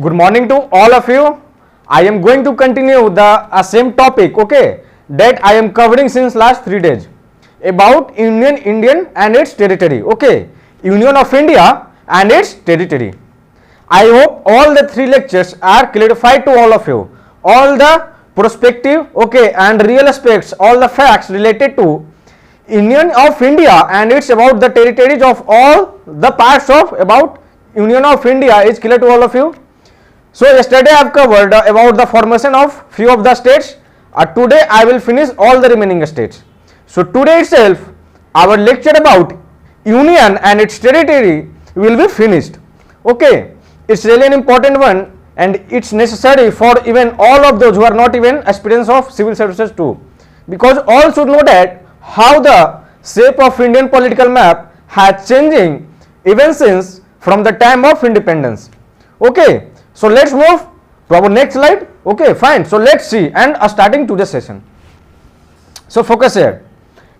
Good morning to all of you. I am going to continue the same topic, okay, that I am covering since last 3 days about Indian and its territory, okay, Union of India and its territory. I hope all the 3 lectures are clarified to all of you. All the prospective, okay, and real aspects, all the facts related to Union of India and it's about the territories of all the parts of about Union of India is clear to all of you. So yesterday I have covered about the formation of few of the states. Today I will finish all the remaining states. So today itself our lecture about Union and its territory will be finished. Okay, it's really an important one and it's necessary for even all of those who are not even aspirants of civil services too, because all should know that how the shape of Indian political map has changing even since from the time of independence. Okay, so let's move to our next slide. Okay, fine. So let's see and starting today's session. So focus here.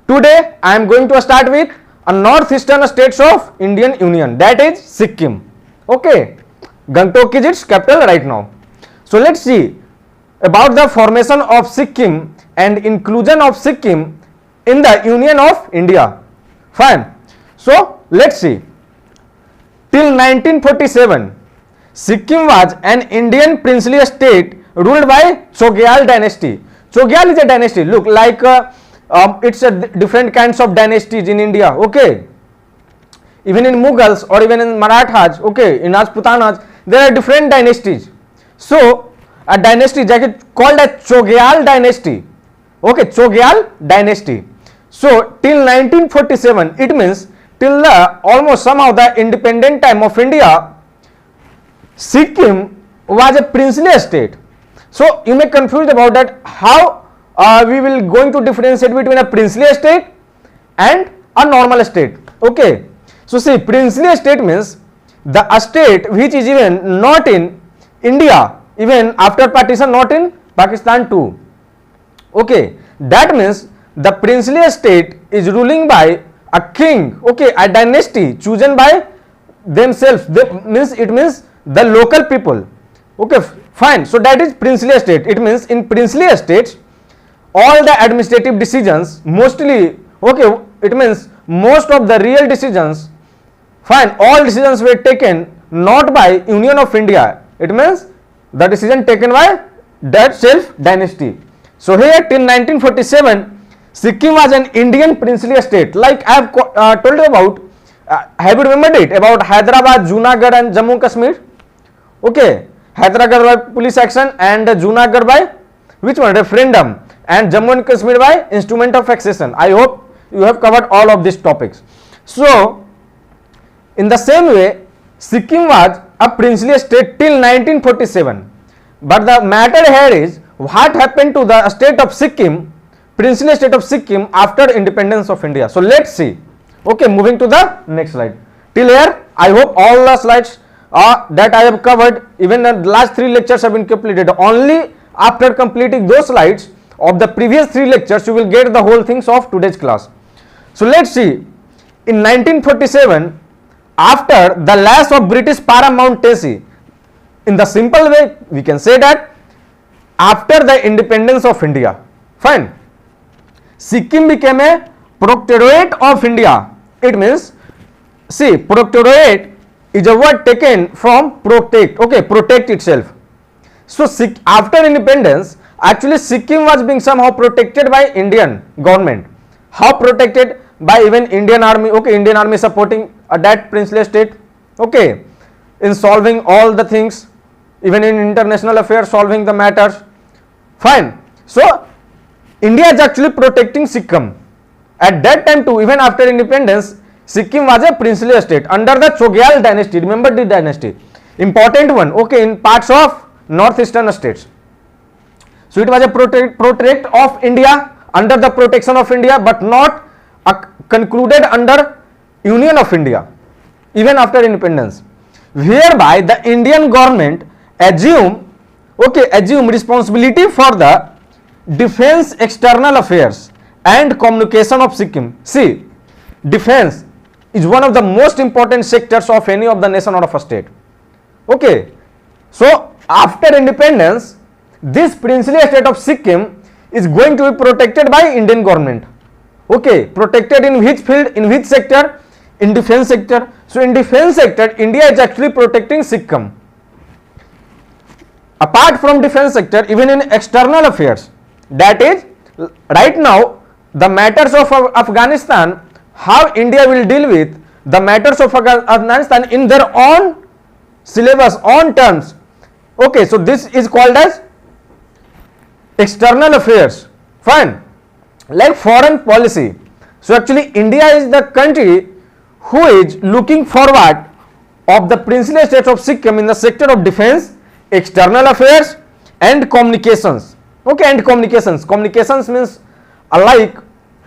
Today I am going to start with a northeastern states of Indian Union, that is Sikkim. Okay, Gangtok is its capital right now. So let's see about the formation of Sikkim and inclusion of Sikkim in the Union of India. Fine. So let's see. Till 1947, Sikkim was an Indian princely state ruled by Chogyal dynasty. Chogyal is a dynasty. Look, like it's a different kinds of dynasties in India. Okay, even in Mughals or even in Marathas. Okay, in Rajputanas there are different dynasties. So a dynasty called a Chogyal dynasty. Okay, Chogyal dynasty. So till 1947, it means till the almost somehow the independent time of India, Sikkim was a princely state. So you may confused about that how we will going to differentiate between a princely state and a normal state. Okay, so see, princely state means the state which is even not in India, even after partition not in Pakistan too. Okay, that means the princely state is ruling by a king, okay, a dynasty chosen by themselves. It means the local people. Okay, fine. So that is princely state. It means in princely estates all the administrative decisions mostly, okay, it means most of the real decisions, fine, all decisions were taken not by Union of India. It means the decision taken by that self dynasty. So here till 1947 Sikkim was an Indian princely state, like I have told you about. Have you remembered it about Hyderabad, Junagadh and Jammu and Kashmir? Okay, Hyderabad by police action and Junagadh by which one? Referendum, and Jammu and Kashmir by instrument of accession. I hope you have covered all of these topics. So in the same way, Sikkim was a princely state till 1947. But the matter here is what happened to the state of Sikkim, princely state of Sikkim after independence of India. So let's see. Okay, moving to the next slide. Till here, I hope all the slides that I have covered, even the last 3 lectures have been completed. Only after completing those slides of the previous 3 lectures, you will get the whole things of today's class. So let's see. In 1947, after the loss of British paramountcy, in the simple way, we can say that after the independence of India, fine, Sikkim became a protectorate of India. It means, see, protectorate is a word taken from protect, okay, protect itself. So after independence, actually Sikkim was being somehow protected by Indian government. How protected? By even Indian army, okay, Indian army supporting that princely state, okay, in solving all the things, even in international affairs, solving the matters, fine. So India is actually protecting Sikkim. At that time too, even after independence, Sikkim was a princely state under the Chogyal dynasty. Remember the dynasty, important one, okay, in parts of northeastern states. So it was a protectorate of India under the protection of India, but not concluded under Union of India even after independence, whereby the Indian government assume responsibility for the defense, external affairs and communication of Sikkim. See, defense is one of the most important sectors of any of the nation or of a state. Okay, So after independence, this princely state of Sikkim is going to be protected by Indian government. Okay, protected in which field, in which sector? In defense sector. So in defense sector, India is actually protecting Sikkim. Apart from defense sector, even in external affairs, that is right now the matters of Afghanistan, how India will deal with the matters of Afghanistan in their own syllabus, on terms. Okay, so this is called as external affairs. Fine. Like foreign policy. So actually India is the country who is looking forward of the princely states of Sikkim in the sector of defense, external affairs and communications. Okay, and communications. Communications means alike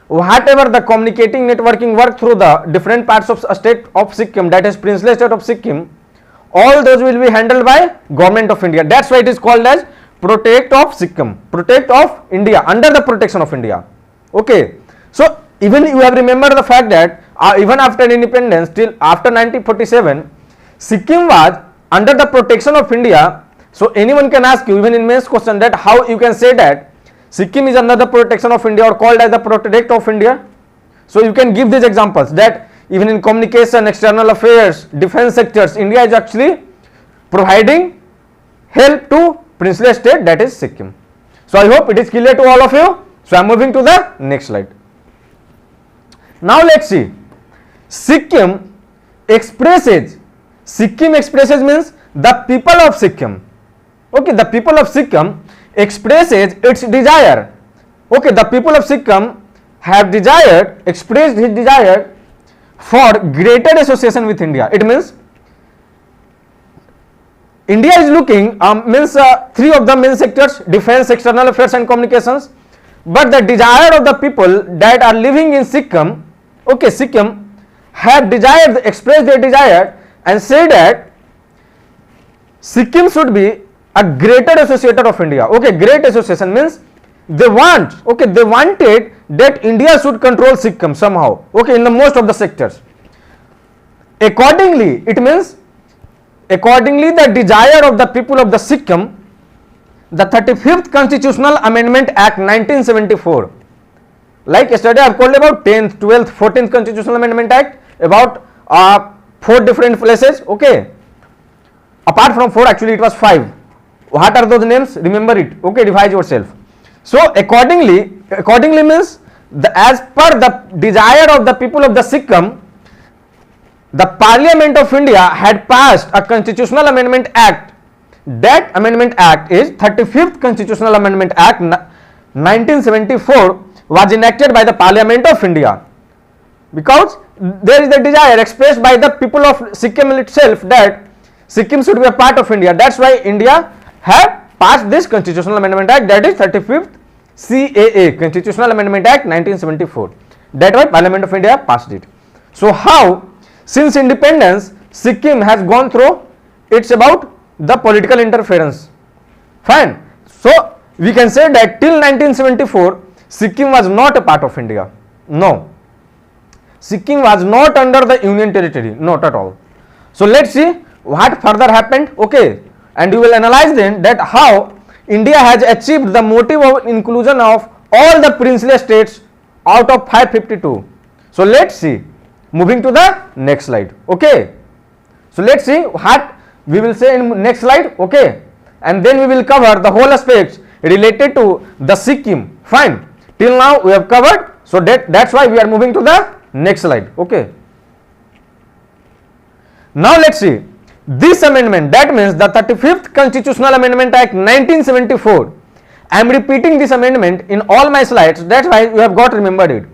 whatever the communicating networking work through the different parts of state of Sikkim, that is princely state of Sikkim, all those will be handled by government of India. That's why it is called as protect of Sikkim, protect of India, under the protection of India. Okay, so even you have remembered the fact that even after independence till after 1947, Sikkim was under the protection of India. So anyone can ask you even in mains question that how you can say that Sikkim is under the protection of India or called as the protect of India. So you can give these examples that even in communication, external affairs, defense sectors, India is actually providing help to princely state, that is Sikkim. So I hope it is clear to all of you. So I am moving to the next slide. Now let's see. Sikkim expresses means the people of Sikkim. Okay, the people of Sikkim expresses its desire. Okay, the people of Sikkim have expressed his desire for greater association with India. It means India is looking three of the main sectors: defense, external affairs and communications. But the desire of the people that are living in Sikkim, okay, Sikkim have expressed their desire and say that Sikkim should be a greater associator of India. Okay, great association means they wanted that India should control Sikkim somehow. Okay, in the most of the sectors. Accordingly, the desire of the people of the Sikkim, the 35th Constitutional Amendment Act 1974. Like yesterday I have called about 10th, 12th, 14th Constitutional Amendment Act, about 4 different places. Okay, apart from 4, actually it was 5. What are those names? Remember it. Okay, revise yourself. So accordingly means as per the desire of the people of the Sikkim, the Parliament of India had passed a Constitutional Amendment Act. That Amendment Act is 35th Constitutional Amendment Act 1974, was enacted by the Parliament of India, because there is the desire expressed by the people of Sikkim itself that Sikkim should be a part of India. That's why India had passed this Constitutional Amendment Act, that is 35th CAA, Constitutional Amendment Act 1974. That why Parliament of India passed it. So how since independence Sikkim has gone through, it's about the political interference. Fine. So we can say that till 1974 Sikkim was not a part of India. No, Sikkim was not under the Union territory, not at all. So let's see what further happened. Okay, and we will analyze then that how India has achieved the motive of inclusion of all the princely states out of 552. So let's see, moving to the next slide. Okay, so let's see what we will say in next slide. Okay, and then we will cover the whole aspects related to the Sikkim. Fine, till now we have covered, so that's why we are moving to the next slide. Okay, now let's see this amendment, that means the 35th Constitutional Amendment Act 1974. I am repeating this amendment in all my slides, that's why you have got remembered it.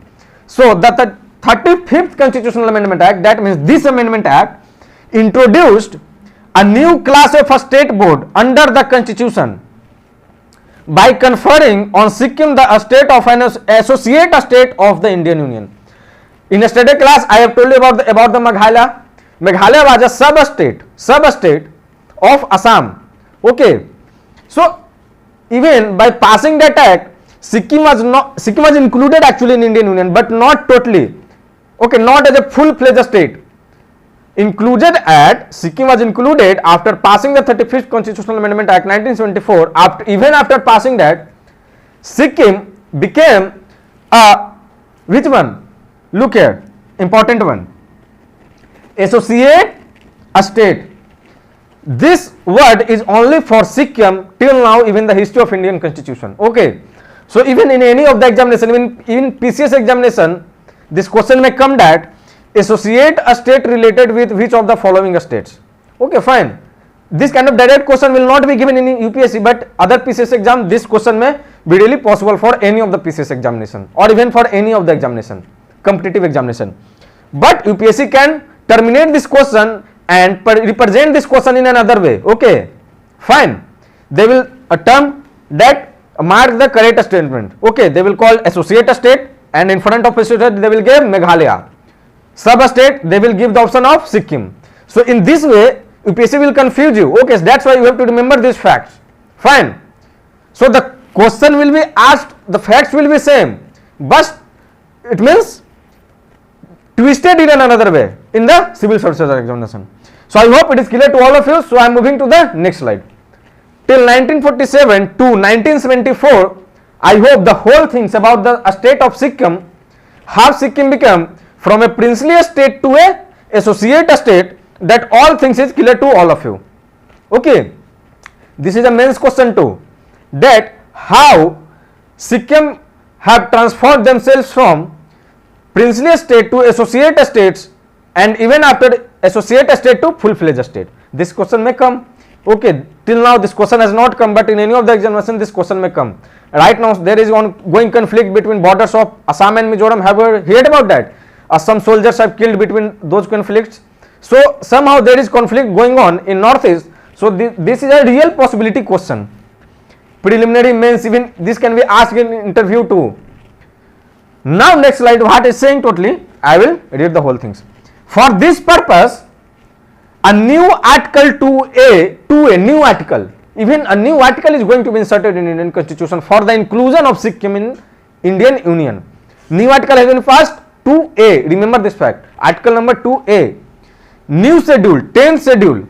So the 35th Constitutional Amendment Act, that means this Amendment Act, introduced a new class of a state board under the Constitution by conferring on Sikkim the state of an associate state of the Indian Union. In yesterday class I have told you about the Meghalaya. Meghalaya was a sub-state of Assam. Okay, so even by passing that act, Sikkim was included actually in Indian Union, but not totally. Okay, not as a full-fledged state. Sikkim was included after passing the 35th Constitutional Amendment Act 1974. Even after passing that, Sikkim became a, which one? Look here, important one. Associate a state. This word is only for Sikkim till now, even the history of Indian Constitution. Okay. So even in any of the examination, even PCS examination, this question may come that associate a state related with which of the following states. Okay, fine. This kind of direct question will not be given in UPSC, but other PCS exam, this question may be really possible for any of the PCS examination or even for any of the examination, competitive examination. But UPSC can terminate this question and represent this question in another way. Okay, fine. They will term that mark the correct statement. Okay, they will call associate state, and in front of associate they will give Meghalaya. Sub state they will give the option of Sikkim. So in this way UPSC will confuse you. Okay, so that's why you have to remember these facts. Fine. So the question will be asked, the facts will be same, but it means twisted in another way in the civil services examination. So I hope it is clear to all of you. So I am moving to the next slide. Till 1947 to 1974, I hope the whole things about the state of Sikkim, how Sikkim became from a princely state to a associate state, that all things is clear to all of you. Okay, this is a mains question too, that how Sikkim have transformed themselves from princely state to associate states, and even after associate state to full-fledged state. This question may come. Okay, till now this question has not come, but in any of the examination this question may come. Right now there is ongoing conflict between borders of Assam and Mizoram. Have you heard about that? Some soldiers have killed between those conflicts. So somehow there is conflict going on in northeast. So this is a real possibility question. Preliminary, mains, even this can be asked in interview too. Now next slide, what is saying totally, I will read the whole things. For this purpose, a new article 2A, new article, even a new article is going to be inserted in Indian Constitution for the inclusion of Sikkim in Indian Union. New article has been passed, 2A, remember this fact, article number 2A. New schedule, 10th schedule.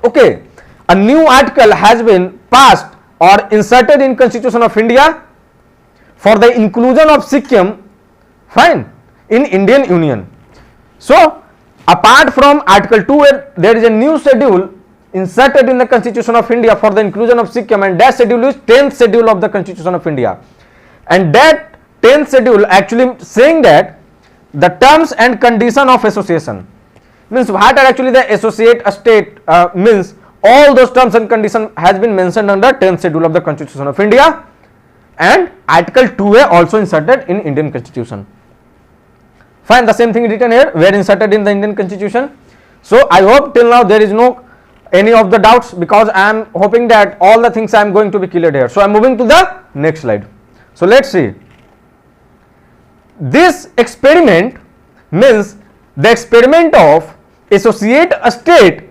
Okay, a new article has been passed or inserted in Constitution of India for the inclusion of Sikkim, fine, in Indian Union. So apart from article 2, there is a new schedule inserted in the Constitution of India for the inclusion of Sikkim, and that schedule is 10th schedule of the Constitution of India. And that 10th schedule actually saying that the terms and condition of association, means what are actually the associate state, means all those terms and condition has been mentioned under 10th schedule of the Constitution of India, and article 2A also inserted in Indian Constitution. Fine, the same thing written here, were inserted in the Indian Constitution. So I hope till now there is no any of the doubts, because I am hoping that all the things I am going to be cleared here. So I am moving to the next slide. So let's see. This experiment means the experiment of associate a state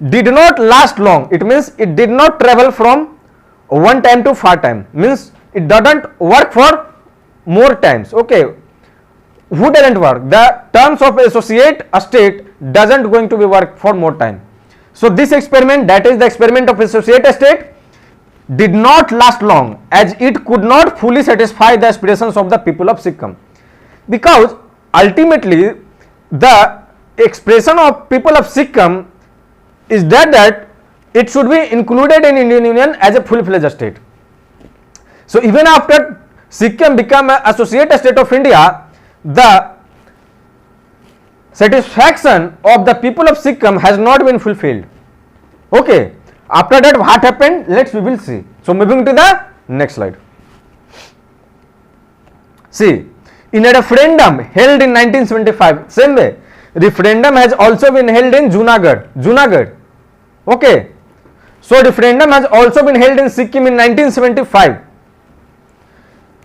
did not last long. It means it did not travel from one time to 4 time, means it doesn't work for more times. Okay, who doesn't work? The terms of associate a state doesn't going to be work for more time. So this experiment, that is the experiment of associate a state, did not last long, as it could not fully satisfy the aspirations of the people of Sikkim, because ultimately the expression of people of Sikkim is that it should be included in Indian Union as a full-fledged state. So even after Sikkim became an associate state of India, the satisfaction of the people of Sikkim has not been fulfilled. Okay, after that what happened, we will see. So moving to the next slide. See, in a referendum held in 1975, same way, referendum has also been held in Junagadh. Okay, so referendum has also been held in Sikkim in 1975.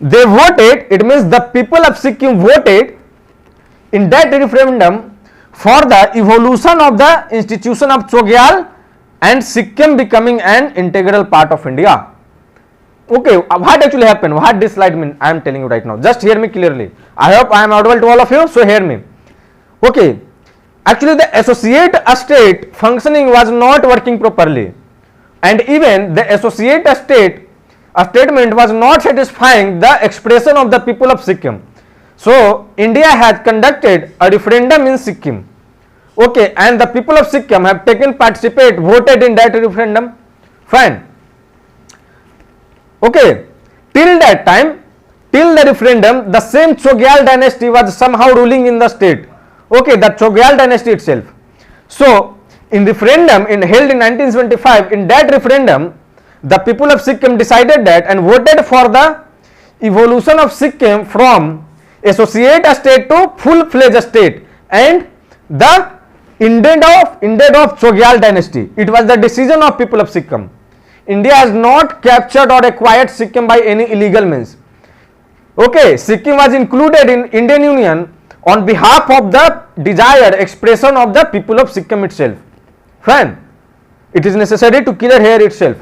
They voted, it means the people of Sikkim voted in that referendum for the evolution of the institution of Chogyal and Sikkim becoming an integral part of India. Okay, what actually happened? What this slide mean? I am telling you right now. Just hear me clearly. I hope I am audible to all of you. So hear me. Okay, actually the associate state functioning was not working properly, and even the associate state statement was not satisfying the expression of the people of Sikkim. So India has conducted a referendum in Sikkim, okay, and the people of Sikkim have voted in that referendum. Fine. Okay, till that time, till the referendum, the same Chogyal dynasty was somehow ruling in the state. Okay, the Chogyal dynasty itself. So in referendum held in 1975, in that referendum, the people of Sikkim decided that and voted for the evolution of Sikkim from associate state to full-fledged state and the ended of Chogyal dynasty. It was the decision of people of Sikkim. India has not captured or acquired Sikkim by any illegal means. Okay, Sikkim was included in Indian Union on behalf of the desired expression of the people of Sikkim itself. Fine. It is necessary to clear here itself.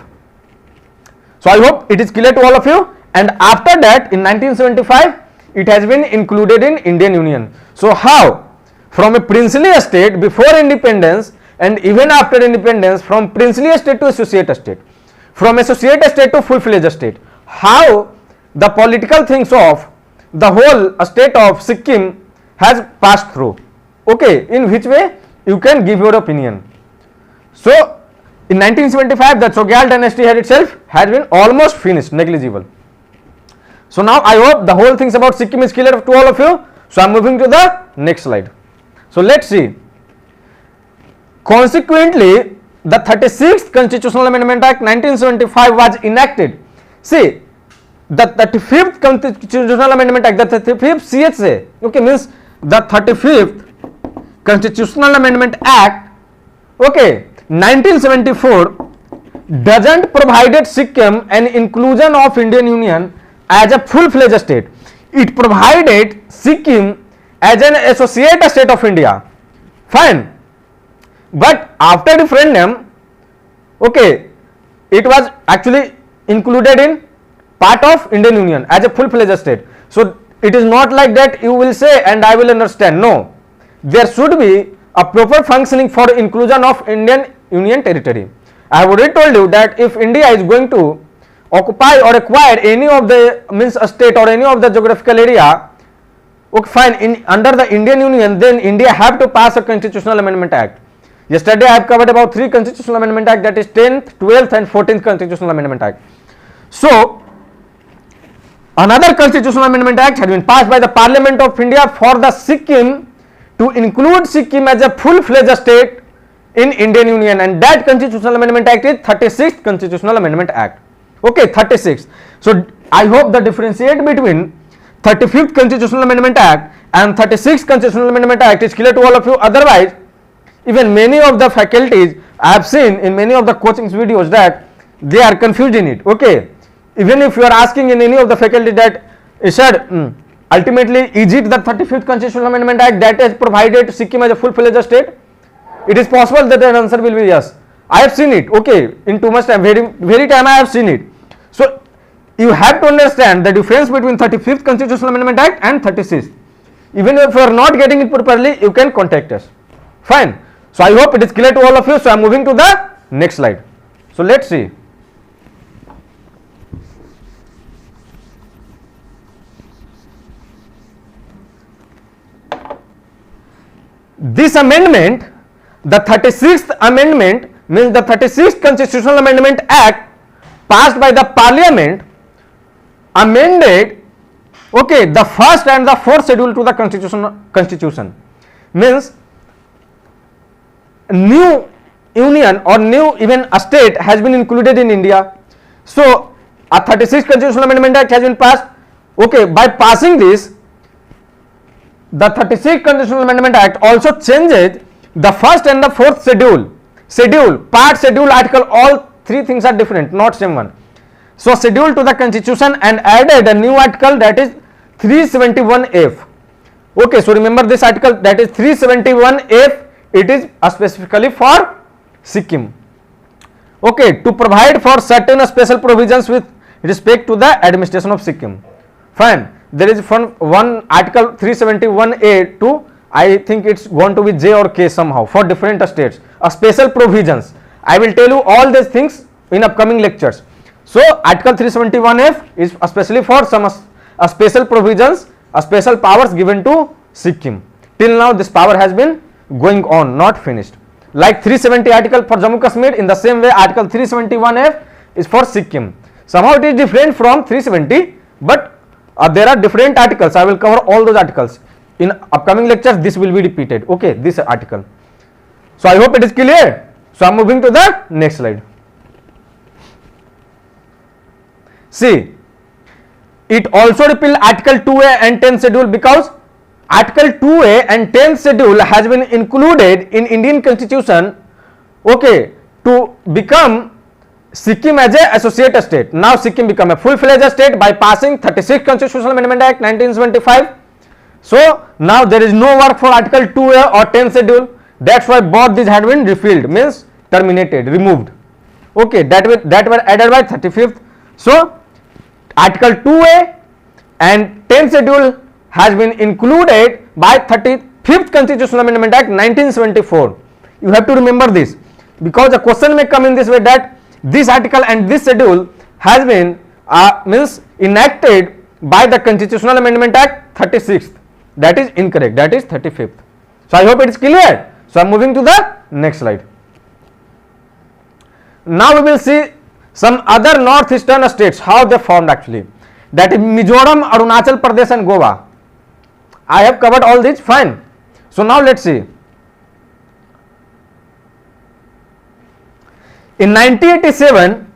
So I hope it is clear to all of you. And after that, in 1975, it has been included in Indian Union. So how? From a princely state before independence and even after independence, from princely state to associate state, from associate state to full-fledged state, how the political things of the whole state of Sikkim has passed through. Okay, in which way you can give your opinion. So in 1975, the Chogyal dynasty itself has been almost finished, negligible. So now I hope the whole things about Sikkim is clear to all of you. So I am moving to the next slide. So let's see. Consequently, the 36th Constitutional Amendment Act 1975 was enacted. See, the 35th Constitutional Amendment Act, the 35th CHA, okay, means the 35th Constitutional Amendment Act, okay, 1974 doesn't provide Sikkim an inclusion of Indian Union as a full-fledged state. It provided Sikkim as an associate state of India. Fine. But after referendum, okay, it was actually included in part of Indian Union as a full-fledged state. So it is not like that you will say and I will understand. No, there should be a proper functioning for inclusion of Indian Union territory. I have already told you that if India is going to occupy or acquire any of the means a state or any of the geographical area, okay, fine, under the Indian Union, then India have to pass a Constitutional Amendment Act. Yesterday I have covered about 3 Constitutional Amendment Act, that is 10th, 12th and 14th Constitutional Amendment Act. So another Constitutional Amendment Act has been passed by the Parliament of India for the Sikkim to include Sikkim as a full-fledged state in Indian Union, and that Constitutional Amendment Act is 36th Constitutional Amendment Act. Okay, 36. So I hope the differentiate between 35th Constitutional Amendment Act and 36th Constitutional Amendment Act is clear to all of you. Otherwise, even many of the faculties I have seen in many of the coaching videos that they are confused in it. Okay, even if you are asking in any of the faculty that sir, ultimately is it the 35th Constitutional Amendment Act that has provided Sikkim as a full-fledged state? It is possible that the answer will be yes. I have seen it. Okay, in too much time, very time I have seen it. So you have to understand the difference between 35th Constitutional Amendment Act and 36th. Even if you are not getting it properly, you can contact us. Fine. So I hope it is clear to all of you. So I am moving to the next slide. So let's see. This amendment, the 36th amendment, means the 36th Constitutional Amendment Act passed by the Parliament amended, okay, the first and the fourth schedule to the constitution. Means new union or new even a state has been included in India. So a 36th Constitutional Amendment Act has been passed. Okay, by passing this, the 36th Constitutional Amendment Act also changes the first and the fourth schedule, article, all three things are different, not same one. So schedule to the constitution and added a new article, that is 371F. Okay, so remember this article, that is 371F. It is specifically for Sikkim. Okay, to provide for certain special provisions with respect to the administration of Sikkim. Fine. There is one article 371A to I think it's going to be J or K somehow for different states. Special provisions. I will tell you all these things in upcoming lectures. So Article 371F is especially for some special provisions, special powers given to Sikkim. Till now this power has been going on, not finished. Like 370 article for Jammu Kashmir, in the same way Article 371F is for Sikkim. Somehow it is different from 370, but there are different articles. I will cover all those articles. In upcoming lectures this will be repeated. Okay, this article. So I hope it is clear. So I am moving to the next slide. See, it also repeal Article 2A and 10 schedule because Article 2A and 10 schedule has been included in Indian Constitution, okay, to become Sikkim as a associate state. Now Sikkim become a full-fledged state by passing 36th Constitutional Amendment Act 1975. So now there is no work for Article 2A or 10 schedule. That's why both these had been repealed, means terminated, removed. Okay, that were added by 35th. So Article 2A and 10 schedule has been included by 35th Constitutional Amendment Act 1974. You have to remember this because a question may come in this way that this article and this schedule has been means enacted by the Constitutional Amendment Act 36th. That is incorrect. That is 35th. So I hope it is clear. So I am moving to the next slide. Now we will see some other northeastern states, how they formed actually. That is Mizoram, Arunachal Pradesh and Goa. I have covered all these, fine. So now let's see. In 1987,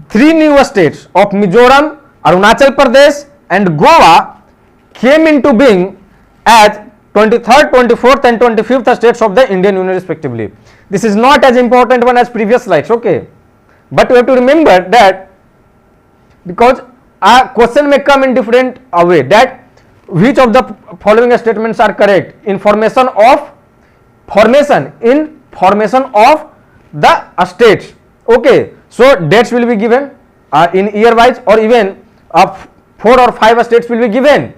three new states of Mizoram, Arunachal Pradesh and Goa came into being as 23rd, 24th and 25th states of the Indian Union respectively. This is not as important one as previous slides, okay. But you have to remember that because a question may come in different way, that which of the following statements are correct in formation of the states. Okay, so dates will be given in year wise, or even 4 or 5 states will be given,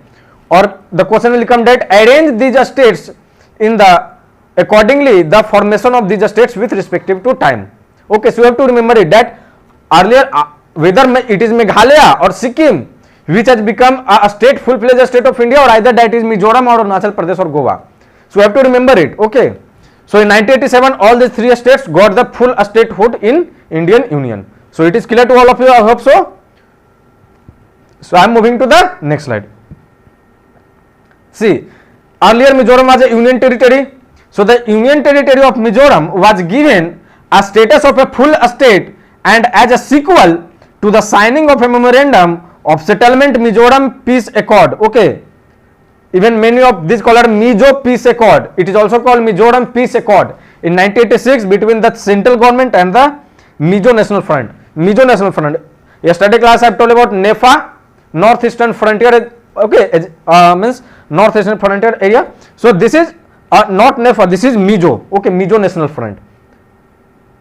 or the question will come that arrange these states in the accordingly the formation of these states with respective to time. Okay, so you have to remember it that earlier whether it is Meghalaya or Sikkim which has become a state, full-fledged state of India, or either that is Mizoram or Arunachal Pradesh or Goa. So you have to remember it. Okay, so in 1987 all these 3 states got the full statehood in Indian Union. So it is clear to all of you, I hope so. So I am moving to the next slide. See, earlier Mizoram was a union territory. So the union territory of Mizoram was given a status of a full state, and as a sequel to the signing of a memorandum of settlement Mizoram Peace Accord. Okay, even many of these called Mizo Peace Accord. It is also called Mizoram Peace Accord in 1986 between the central government and the Mizo National Front. Mizo National Front. Yesterday class I have told about NEFA, Northeastern Frontier. Okay, means Northeastern Frontier area. So this is not NEFA. This is Mizo. Okay, Mizo National Front,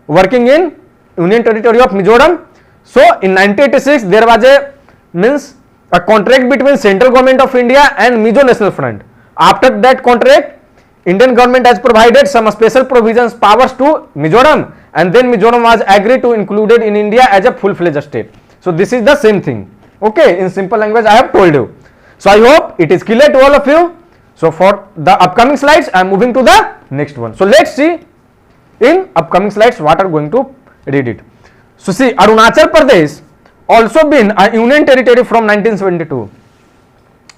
working in Union Territory of Mizoram. So in 1986 there was a contract between central government of India and Mizo National Front. After that contract, Indian government has provided some special provisions powers to Mizoram, and then Mizoram was agreed to included in India as a full-fledged state. So this is the same thing. Okay, in simple language I have told you. So I hope it is clear to all of you. So for the upcoming slides I am moving to the next one. So let's see in upcoming slides what are going to read it. So see, Arunachal Pradesh also been a union territory from 1972.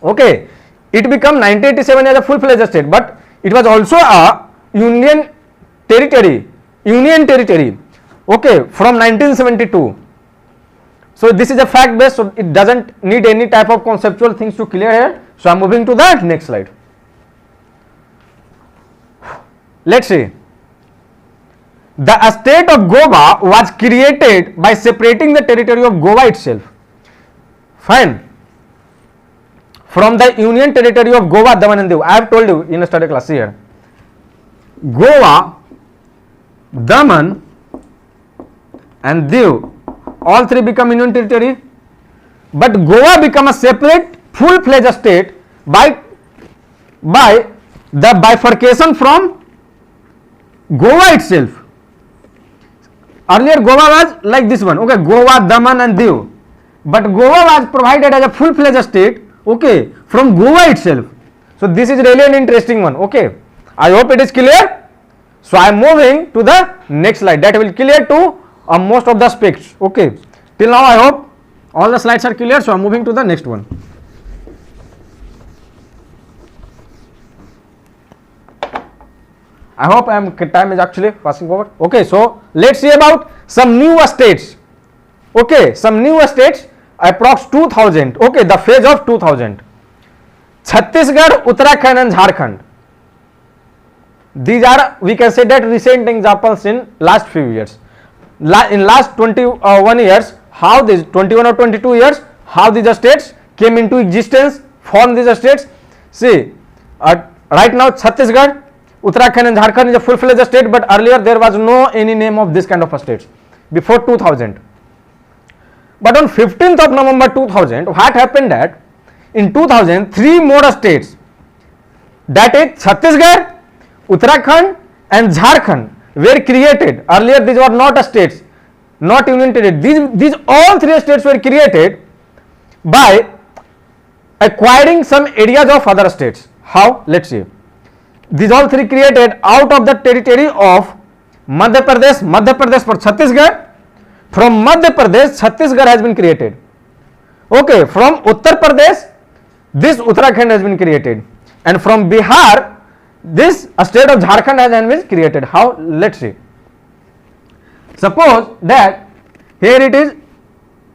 Okay, it became 1987 as a full-fledged state, but it was also a union territory. Okay, from 1972. So this is a fact based, so it doesn't need any type of conceptual things to clear here. So I am moving to the next slide. Let's see. The state of Goa was created by separating the territory of Goa itself. Fine. From the union territory of Goa, Daman and Diu. I have told you in a study class here. Goa, Daman and Diu, all 3 become union territory, but Goa become a separate full-fledged state by the bifurcation from Goa itself. Earlier Goa was like this one, okay, Goa, Daman and Diu, but Goa was provided as a full-fledged state, okay, from Goa itself. So this is really an interesting one, okay. I hope it is clear. So I am moving to the next slide that will clear to most of the aspects, okay. Till now I hope all the slides are clear, so I am moving to the next one. I hope time is actually passing forward. Okay, so let's see about some new states. Okay, some new states approx 2000. Okay, the phase of 2000. Chhattisgarh, Uttarakhand and Jharkhand. These are, we can say that, recent examples in last few years. In last 21 years, how these 21 or 22 years, how these states came into existence, formed these states. See, right now Chhattisgarh, Uttarakhand and Jharkhand is a full-fledged state, but earlier there was no any name of this kind of a states before 2000. But on 15th of November 2000, what happened that in 2000 three more states, that is Chhattisgarh, Uttarakhand and Jharkhand were created. Earlier these were not states, not union territory. These all three states were created by acquiring some areas of other states. How? Let's see. These all three created out of the territory of Madhya Pradesh for Chhattisgarh. From Madhya Pradesh, Chhattisgarh has been created. Okay, from Uttar Pradesh, this Uttarakhand has been created, and from Bihar, this state of Jharkhand has been created. How? Let's see. Suppose that here it is,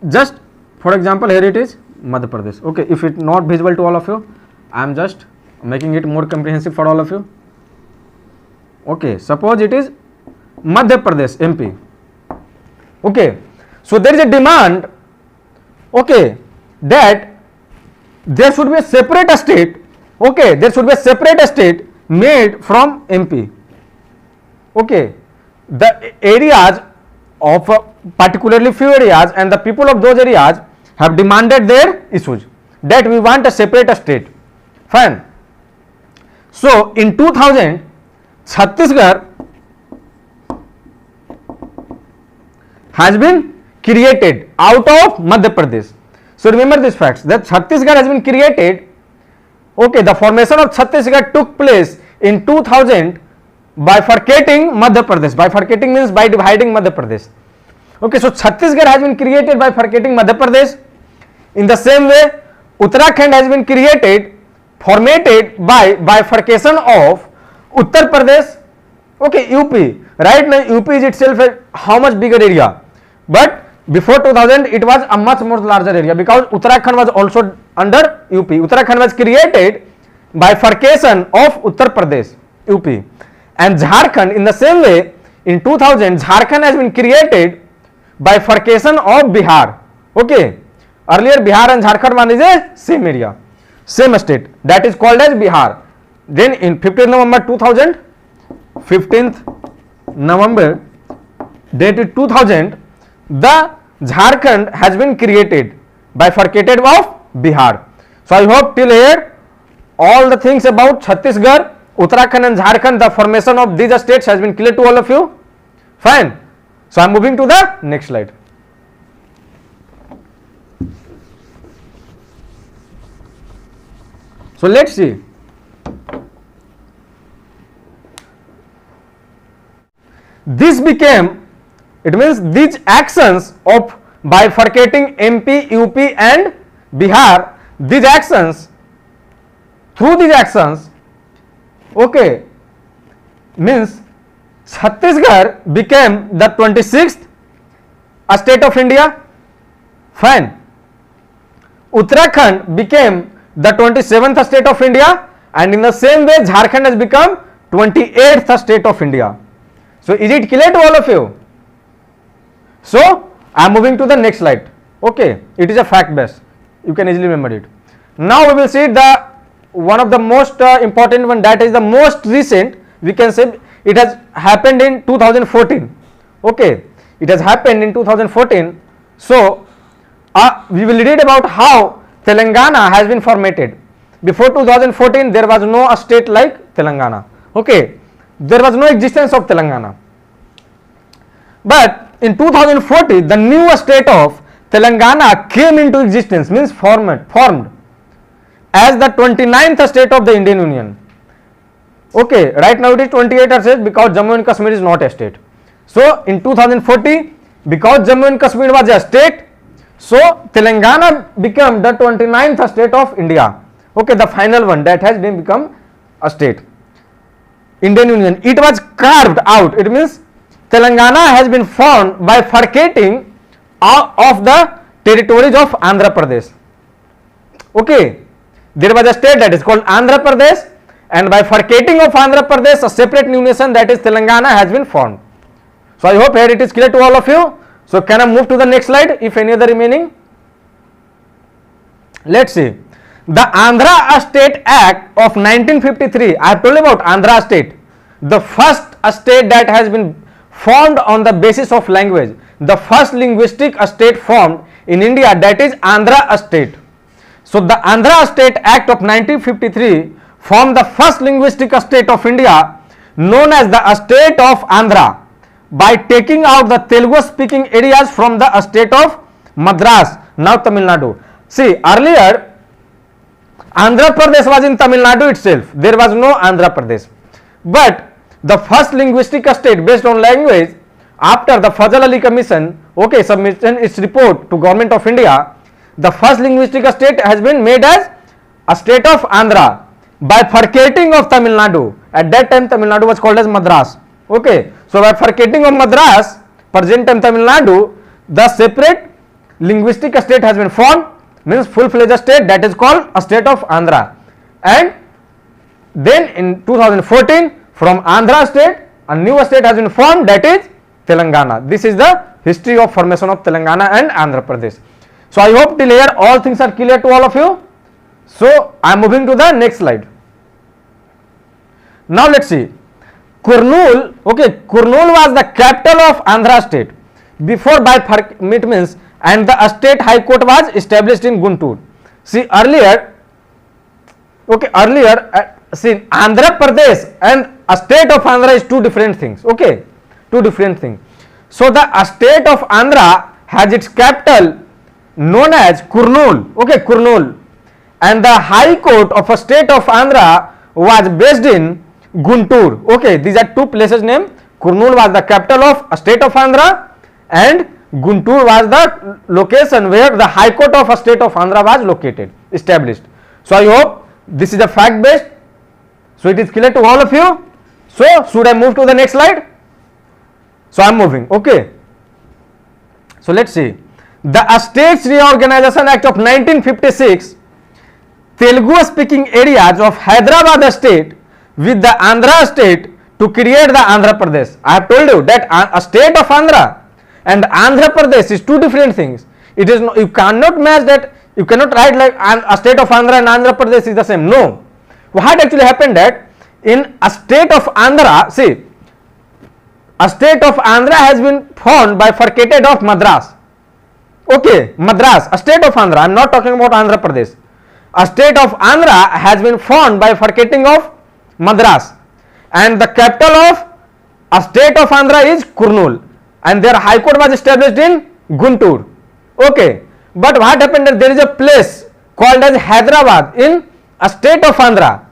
just for example, here it is Madhya Pradesh. Okay, if it not visible to all of you, I am just making it more comprehensive for all of you. Okay, suppose it is Madhya Pradesh, MP. Okay, so there is a demand, okay, that there should be a separate state, okay, there should be a separate state made from MP. Okay, the areas of particularly few areas and the people of those areas have demanded their issues that we want a separate state. Fine. So in 2000, Chhattisgarh has been created out of Madhya Pradesh. So remember these facts, that Chhattisgarh has been created. Okay, the formation of Chhattisgarh took place in 2000 by bifurcating Madhya Pradesh. Bifurcating means by dividing Madhya Pradesh. Okay, so Chhattisgarh has been created by bifurcating Madhya Pradesh. In the same way, Uttarakhand has been created, formatted by bifurcation of Uttar Pradesh. Okay, UP. Right now UP is itself a how much bigger area, but before 2000 it was a much more larger area because Uttarakhand was also under UP. Uttarakhand was created by bifurcation of Uttar Pradesh, UP, and Jharkhand in the same way in 2000 Jharkhand has been created by bifurcation of Bihar. Okay, earlier Bihar and Jharkhand one is a same area, same state, that is called as Bihar. Then in 15th November 2000, 15th November dated 2000, the Jharkhand has been created, bifurcated of Bihar. So I hope till here all the things about Chhattisgarh, Uttarakhand and Jharkhand, the formation of these states has been clear to all of you. Fine. So I am moving to the next slide. So let's see. This became, it means these actions of bifurcating MP, UP and Bihar, these actions, through these actions, okay, means Chhattisgarh became the 26th state of India. Fine. Uttarakhand became the 27th state of India, and in the same way Jharkhand has become 28th state of India. So is it clear to all of you? So I am moving to the next slide. Okay, it is a fact base, you can easily remember it. Now we will see the one of the most important one, that is the most recent, we can say it has happened in 2014. Okay, it has happened in 2014. So we will read about how Telangana has been formatted. Before 2014, there was no state like Telangana. Okay, there was no existence of Telangana. But in 2014, the new state of Telangana came into existence, means formed as the 29th state of the Indian Union. Okay, right now it is 28 states because Jammu and Kashmir is not a state. So in 2014, because Jammu and Kashmir was a state, so Telangana became the 29th state of India. Okay, the final one that has been become a state. Indian Union, it was carved out. It means Telangana has been formed by bifurcating of the territories of Andhra Pradesh. Okay, there was a state that is called Andhra Pradesh, and by bifurcating of Andhra Pradesh, a separate new nation that is Telangana has been formed. So I hope here it is clear to all of you. So can I move to the next slide if any other remaining? Let's see. The Andhra State Act of 1953, I have told you about Andhra State, the first state that has been formed on the basis of language, the first linguistic state formed in India, that is Andhra State. So the Andhra State Act of 1953 formed the first linguistic state of India, known as the state of Andhra, by taking out the Telugu speaking areas from the state of Madras, now Tamil Nadu. See, earlier Andhra Pradesh was in Tamil Nadu itself, there was no Andhra Pradesh. But the first linguistic state based on language, after the Fazal Ali Commission, okay, submission its report to Government of India, the first linguistic state has been made as a state of Andhra by bifurcating of Tamil Nadu. At that time Tamil Nadu was called as Madras. Okay, so by bifurcating of Madras, present time Tamil Nadu, the separate linguistic state has been formed, means full-fledged state, that is called a state of Andhra. And then in 2014, from Andhra state, a new state has been formed, that is Telangana. This is the history of formation of Telangana and Andhra Pradesh. So I hope till here all things are clear to all of you. So I am moving to the next slide. Now let's see. Kurnool, okay, Kurnool was the capital of Andhra state before by means, and the state high court was established in Guntur. See earlier, okay, see Andhra Pradesh and a state of Andhra is two different things. Okay, two different things. So the state of Andhra has its capital known as Kurnool. Okay, Kurnool, and the high court of a state of Andhra was based in Guntur. Okay, these are two places named. Kurnool was the capital of a state of Andhra, and Guntur was the location where the high court of a state of Andhra was located, established. So I hope this is a fact based. So it is clear to all of you. So should I move to the next slide? So I am moving. Okay. So let's see. The States Reorganization Act of 1956, Telugu speaking areas of Hyderabad state with the Andhra state to create the Andhra Pradesh. I have told you that a state of Andhra and Andhra Pradesh is two different things. It is no, you cannot match that. You cannot write like a state of Andhra and Andhra Pradesh is the same. No. What actually happened that in a state of Andhra, see, a state of Andhra has been formed by bifurcated of Madras. Okay, Madras, a state of Andhra. I am not talking about Andhra Pradesh. A state of Andhra has been formed by bifurcating of Madras, and the capital of a state of Andhra is Kurnool, and their high court was established in Guntur. Okay, but what happened that there is a place called as Hyderabad in a state of Andhra.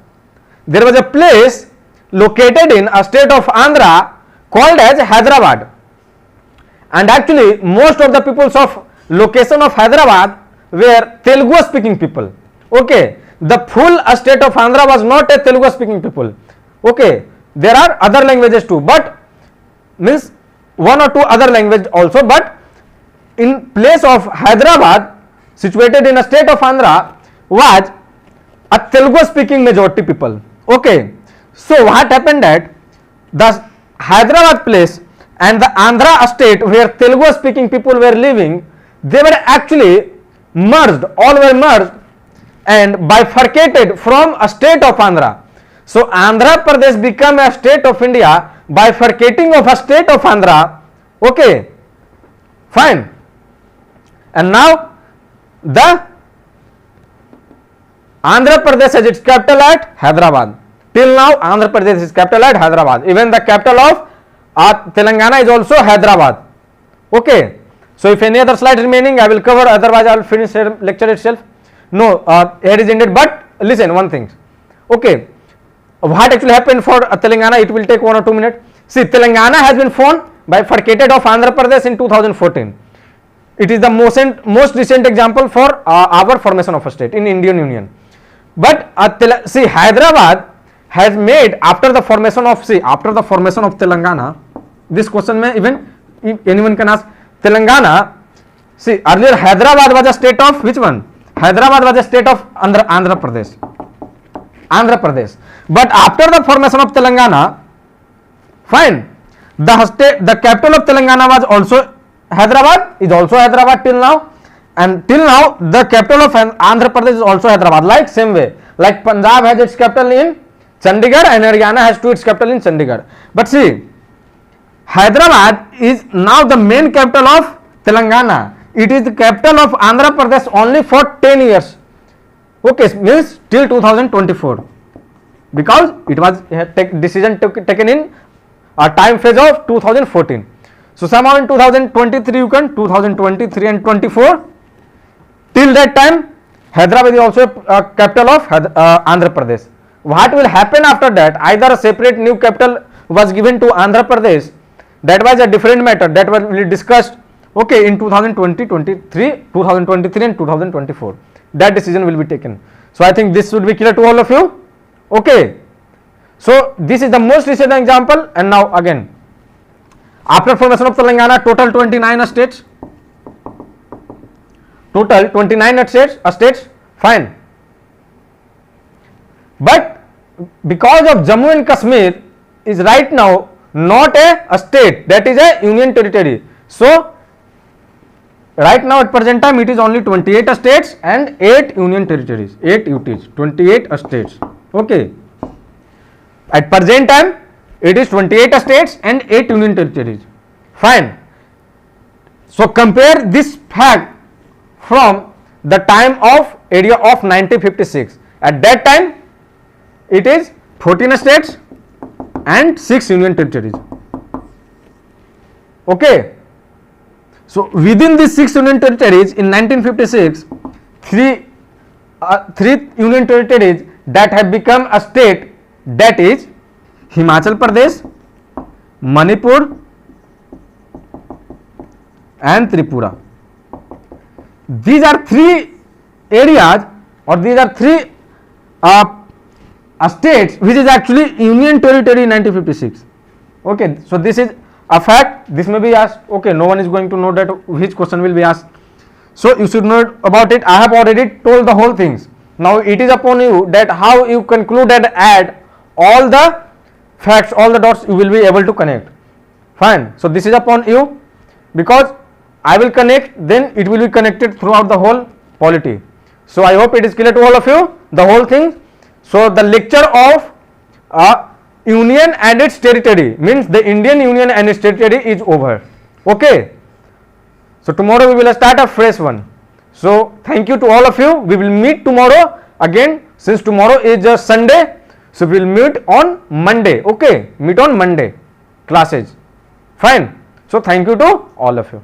There was a place located in a state of Andhra called as Hyderabad, and actually most of the peoples of location of Hyderabad were Telugu speaking people. Okay, the full state of Andhra was not a Telugu speaking people. Okay, there are other languages too, but means one or two other language also, but in place of Hyderabad situated in a state of Andhra was a Telugu speaking majority people. Okay, so what happened that the Hyderabad place and the Andhra state where Telugu speaking people were living, they were actually merged, all were merged and bifurcated from a state of Andhra. So Andhra Pradesh became a state of India by bifurcating of a state of Andhra. Okay, fine. And now the Andhra Pradesh has its capital at Hyderabad. Till now, Andhra Pradesh is capital at Hyderabad. Even the capital of Telangana is also Hyderabad. Okay. So if any other slide remaining, I will cover. Otherwise, I will finish the lecture itself. No, here is ended. But listen, one thing. Okay, what actually happened for Telangana? It will take 1 or 2 minutes. See, Telangana has been formed by bifurcated of Andhra Pradesh in 2014. It is the most recent example for our formation of a state in Indian Union. But see, Hyderabad has made after the formation of Telangana. This question may even anyone can ask. Telangana, see, earlier Hyderabad was a state of which one? Hyderabad was a state of Andhra Pradesh. But after the formation of Telangana, fine, the capital of Telangana was also Hyderabad, is also Hyderabad till now, and till now the capital of Andhra Pradesh is also Hyderabad. Like same way, like Punjab has its capital in Chandigarh and Haryana has its capital in Chandigarh. But see, Hyderabad is now the main capital of Telangana. It is the capital of Andhra Pradesh only for 10 years. Okay, means till 2024, because it was decision taken in a time phase of 2014. So somehow in 2023 you can 2023 and 24. Till that time, Hyderabad is also a capital of Andhra Pradesh. What will happen after that? Either a separate new capital was given to Andhra Pradesh. That was a different matter that was discussed, okay, in 2023 and 2024. That decision will be taken. So I think this should be clear to all of you. Okay. So this is the most recent example. And now again, after formation of Telangana, total 29 states. Total 29 states. Fine. But because of Jammu and Kashmir is right now not a state, that is a union territory. So right now at present time it is only 28 states and 8 union territories, 8 UTs, 28 states. Okay, at present time it is 28 states and 8 union territories. Fine. So compare this fact from the time of area of 1956. At that time it is 14 states and 6 union territories. Okay. So within these 6 union territories in 1956, three union territories that have become a state, that is Himachal Pradesh, Manipur and Tripura. These are 3 areas, or these are 3 states which is actually union territory in 1956. Okay, so this is a fact. This may be asked. Okay, no one is going to know that which question will be asked. So you should know about it. I have already told the whole things. Now it is upon you that how you conclude and add all the facts, all the dots you will be able to connect. Fine. So this is upon you, because I will connect, then it will be connected throughout the whole polity. So I hope it is clear to all of you, the whole thing. So the lecture of union and its territory, means the Indian Union and its territory, is over. Okay. So tomorrow we will start a fresh one. So thank you to all of you. We will meet tomorrow again, since tomorrow is a Sunday. So we will meet on Monday. Okay, meet on Monday classes. Fine. So thank you to all of you.